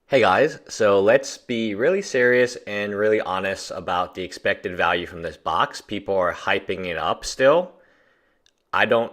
Hey guys, so let's be really serious and really honest about the expected value from this box. People are hyping it up still. I don't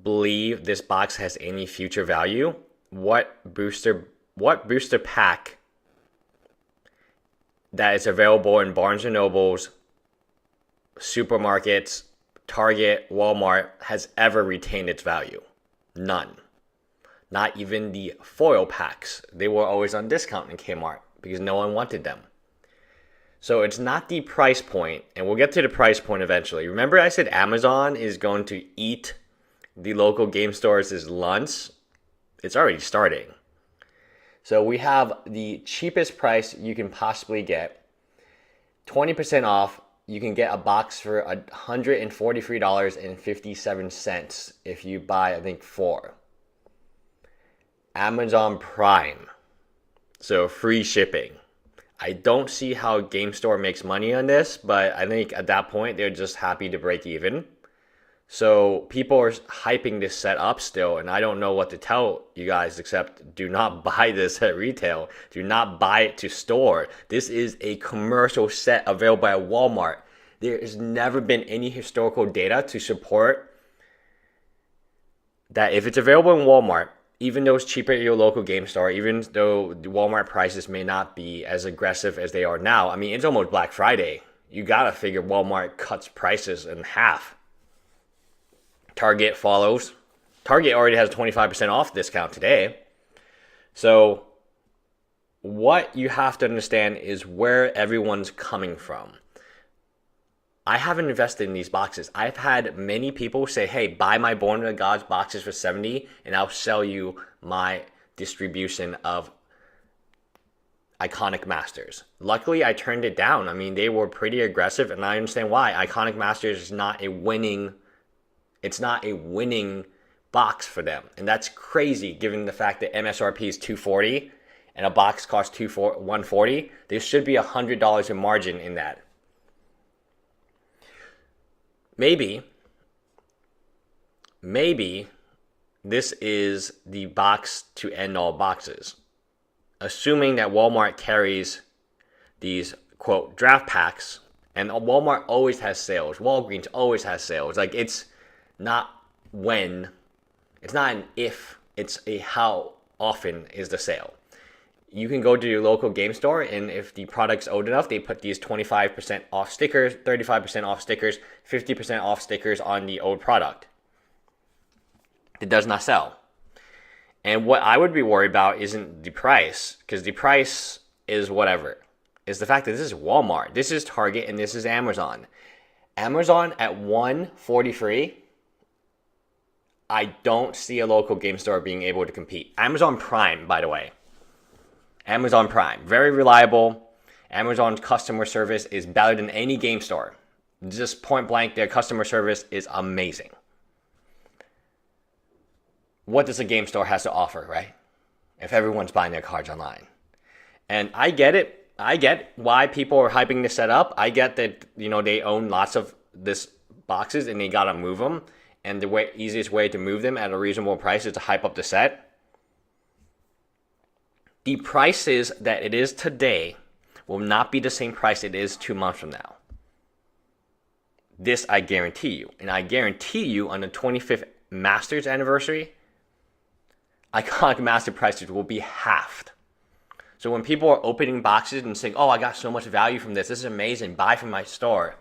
believe this box has any future value. What booster pack that is available in Barnes& and Nobles, supermarkets, Target, Walmart has ever retained its value? None. Not even the foil packs. They were always on discount in Kmart because no one wanted them. So it's not the price point, and we'll get to the price point eventually. Remember, I said Amazon is going to eat the local game stores' lunch? It's already starting. So we have the cheapest price you can possibly get, 20% off. You can get a box for $143.57 if you buy, I think, four. Amazon Prime. So free shipping. I don't see how GameStore makes money on this, but I think at that point they're just happy to break even. So people are hyping this set up still, and I don't know what to tell you guys except do not buy this at retail. Do not buy it to store. This is a commercial set available at Walmart. There has never been any historical data to support that if it's available in Walmart, even though it's cheaper at your local game store, even though the Walmart prices may not be as aggressive as they are now, I mean, it's almost Black Friday. You gotta figure Walmart cuts prices in half. Target follows. Target already has a 25% off discount today. So, what you have to understand is where everyone's coming from. I haven't invested in these boxes. I've had many people say, hey, buy my Born of the Gods boxes for 70 and I'll sell you my distribution of Iconic Masters. Luckily, I turned it down. I mean, they were pretty aggressive and I understand why. Iconic Masters is not a winning box for them. And that's crazy given the fact that MSRP is $240 and a box costs $140. There should be $100 in margin in that. Maybe this is the box to end all boxes. Assuming that Walmart carries these, quote, draft packs, and Walmart always has sales. Walgreens always has sales. Like, it's not when, it's not an if, it's a how often is the sale. You can go to your local game store, and if the product's old enough, they put these 25% off stickers, 35% off stickers, 50% off stickers on the old product. It does not sell. And what I would be worried about isn't the price, because the price is whatever. It's the fact that this is Walmart, this is Target, and this is Amazon. Amazon at $143, I don't see a local game store being able to compete. Amazon Prime, by the way. Amazon Prime, very reliable. Amazon's customer service is better than any game store. Just point blank, their customer service is amazing. What does a game store has to offer, right? If everyone's buying their cards online. And I get it. I get why people are hyping this set up. I get that, they own lots of this boxes and they gotta move them. And the easiest way to move them at a reasonable price is to hype up the set. The prices that it is today will not be the same price it is 2 months from now. This I guarantee you. And I guarantee you on the 25th Masters anniversary, Iconic Master prices will be halved. So when people are opening boxes and saying, oh, I got so much value from this. This is amazing. Buy from my store.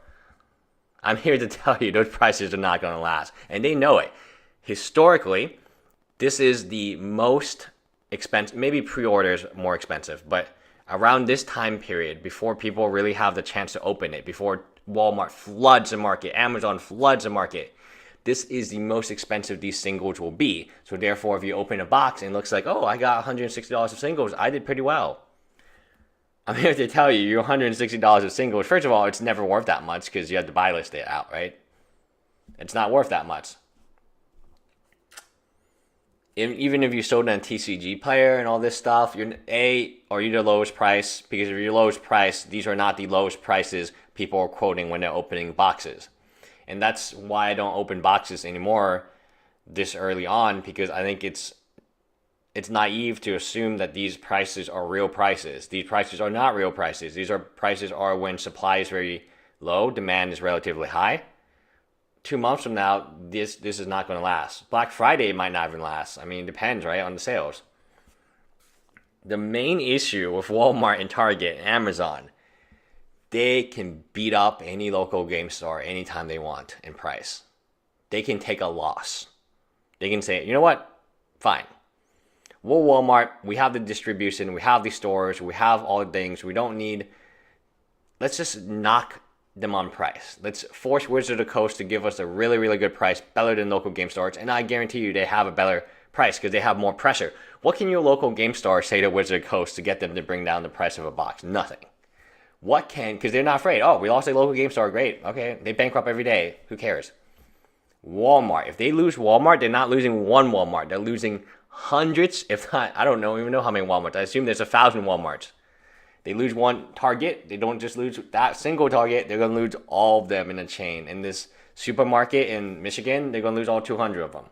I'm here to tell you those prices are not going to last. And they know it. Historically, this is the most expensive, maybe pre-orders more expensive, but around this time period, before people really have the chance to open it, before Walmart floods the market, Amazon floods the market, this is the most expensive these singles will be. So therefore, if you open a box and it looks like, oh, I got $160 of singles, I did pretty well. I'm here to tell you, your $160 of singles, first of all, it's never worth that much because you have to buy list it out, right? It's not worth that much. Even if you sold on a TCG player and all this stuff, are you the lowest price? Because if you're the lowest price, these are not the lowest prices people are quoting when they're opening boxes. And that's why I don't open boxes anymore this early on, because I think it's it's naive to assume that these prices are real prices. These prices are not real prices. These are prices are when supply is very low, demand is relatively high. 2 months from now, this is not going to last. Black Friday might not even last. I mean, it depends, right, on the sales. The main issue with Walmart and Target and Amazon, they can beat up any local game store anytime they want in price. They can take a loss. They can say, you know what? Fine. We're Walmart. We have the distribution. We have the stores. We have all the things. We don't need. Let's just knock them on price. Let's force Wizard of the Coast to give us a really, really good price, better than local game stores. And I guarantee you they have a better price because they have more pressure. What can your local game store say to Wizard of the Coast to get them to bring down the price of a box? Nothing. What can, because they're not afraid. Oh, we lost a local game store. Great. Okay. They bankrupt every day. Who cares? Walmart. If they lose Walmart, they're not losing one Walmart. They're losing hundreds, if not, I don't even know how many Walmarts. I assume there's 1,000 Walmarts. They lose one Target. They don't just lose that single Target. They're going to lose all of them in a chain. In this supermarket in Michigan, they're going to lose all 200 of them.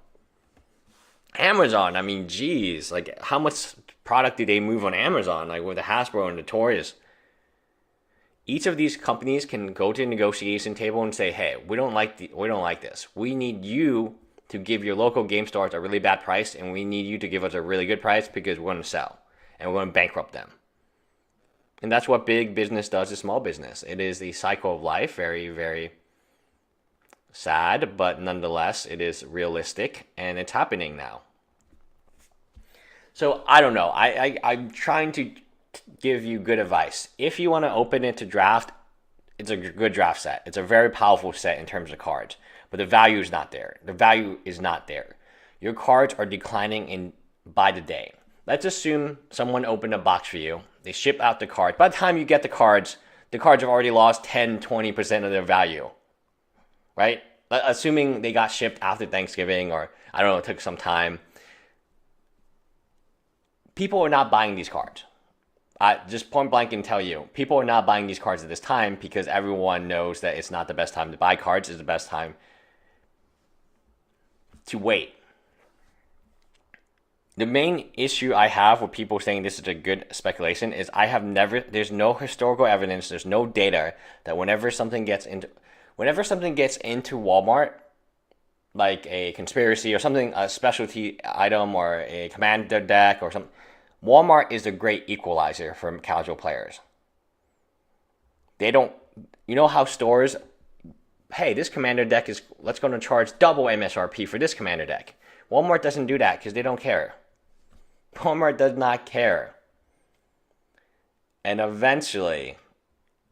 Amazon, I mean, geez, like how much product do they move on Amazon? Like with the Hasbro and the Toys. Each of these companies can go to a negotiation table and say, hey, we don't like this. We need you to give your local game stores a really bad price, and we need you to give us a really good price because we're going to sell, and we're going to bankrupt them. And that's what big business does to small business. It is the cycle of life, very, very sad, but nonetheless, it is realistic, and it's happening now. So I don't know. I'm trying to give you good advice. If you want to open it to draft, it's a good draft set. It's a very powerful set in terms of cards. But the value is not there. The value is not there. Your cards are declining by the day. Let's assume someone opened a box for you. They ship out the cards. By the time you get the cards have already lost 10, 20% of their value. Right? Assuming they got shipped after Thanksgiving or, I don't know, it took some time. People are not buying these cards. Just point blank and tell you, people are not buying these cards at this time because everyone knows that it's not the best time to buy cards. It's the best time to wait. The main issue I have with people saying this is a good speculation is there's no historical evidence, there's no data that whenever something gets into Walmart, like a conspiracy or something, a specialty item or a commander deck or something, Walmart is a great equalizer for casual players. They don't, you know how stores, hey, this commander deck let's go to charge double MSRP for this commander deck. Walmart doesn't do that because they don't care. Walmart does not care. And eventually,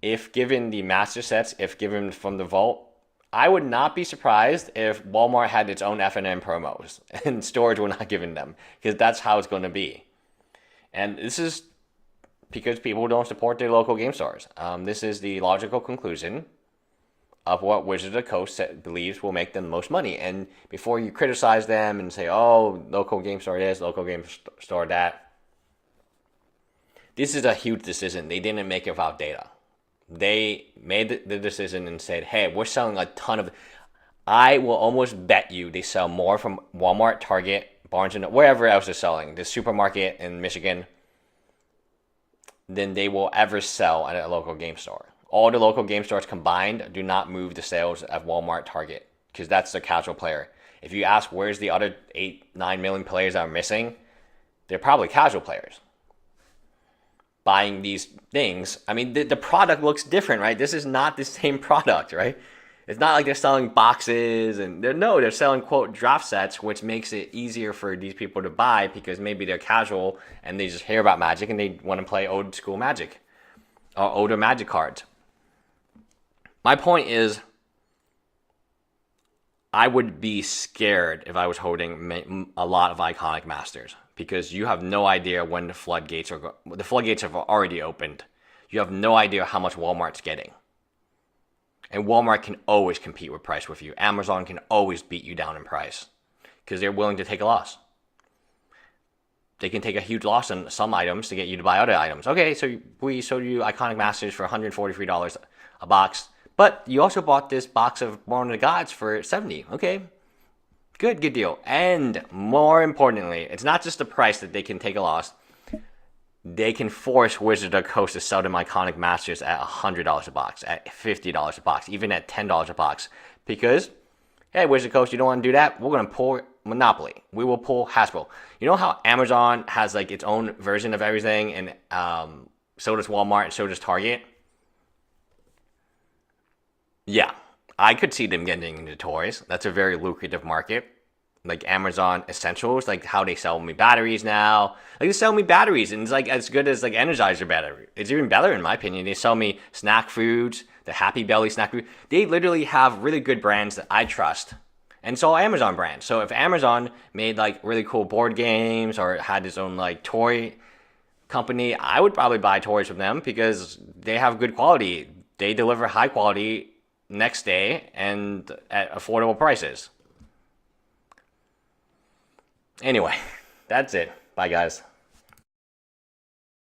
if given the master sets, if given from the vault, I would not be surprised if Walmart had its own F&M promos and stores were not giving them because that's how it's going to be. And this is because people don't support their local game stores. This is the logical conclusion of what Wizards of the Coast believes will make them the most money. And before you criticize them and say, oh, local game store this, local game store that, this is a huge decision. They didn't make it without data. They made the decision and said, hey, we're selling a ton of... I will almost bet you they sell more from Walmart, Target, Barnes & Noble, wherever else they're selling, the supermarket in Michigan, than they will ever sell at a local game store. All the local game stores combined do not move the sales of Walmart, Target, because that's the casual player. If you ask where's the other 8-9 million players that are missing, they're probably casual players buying these things. I mean, the product looks different, right? This is not the same product, right? It's not like they're selling boxes and they're selling, quote, draft sets, which makes it easier for these people to buy because maybe they're casual and they just hear about Magic and they want to play old school Magic or older Magic cards. My point is, I would be scared if I was holding a lot of iconic masters because you have no idea when the floodgates have already opened. You have no idea how much Walmart's getting. And Walmart can always compete with price with you. Amazon can always beat you down in price because they're willing to take a loss. They can take a huge loss on some items to get you to buy other items. Okay, so we sold you Iconic Masters for $143 a box, but you also bought this box of Born of the Gods for $70. Okay, Good deal. And more importantly, it's not just the price that they can take a loss. They can force Wizards of the Coast to sell them iconic masters at $100 a box, at $50 a box, even at $10 a box. Because, hey, Wizards of the Coast, you don't want to do that? We're going to pull Monopoly. We will pull Hasbro. You know how Amazon has like its own version of everything, and so does Walmart, and so does Target? Yeah, I could see them getting into toys. That's a very lucrative market. Like Amazon Essentials, like how they sell me batteries now. Like they sell me batteries, and it's like as good as like Energizer battery. It's even better in my opinion. They sell me snack foods, the Happy Belly snack food. They literally have really good brands that I trust, and so Amazon brands. So if Amazon made like really cool board games or had its own like toy company, I would probably buy toys from them because they have good quality. They deliver high quality next day and at affordable prices. Anyway, that's it. Bye, guys.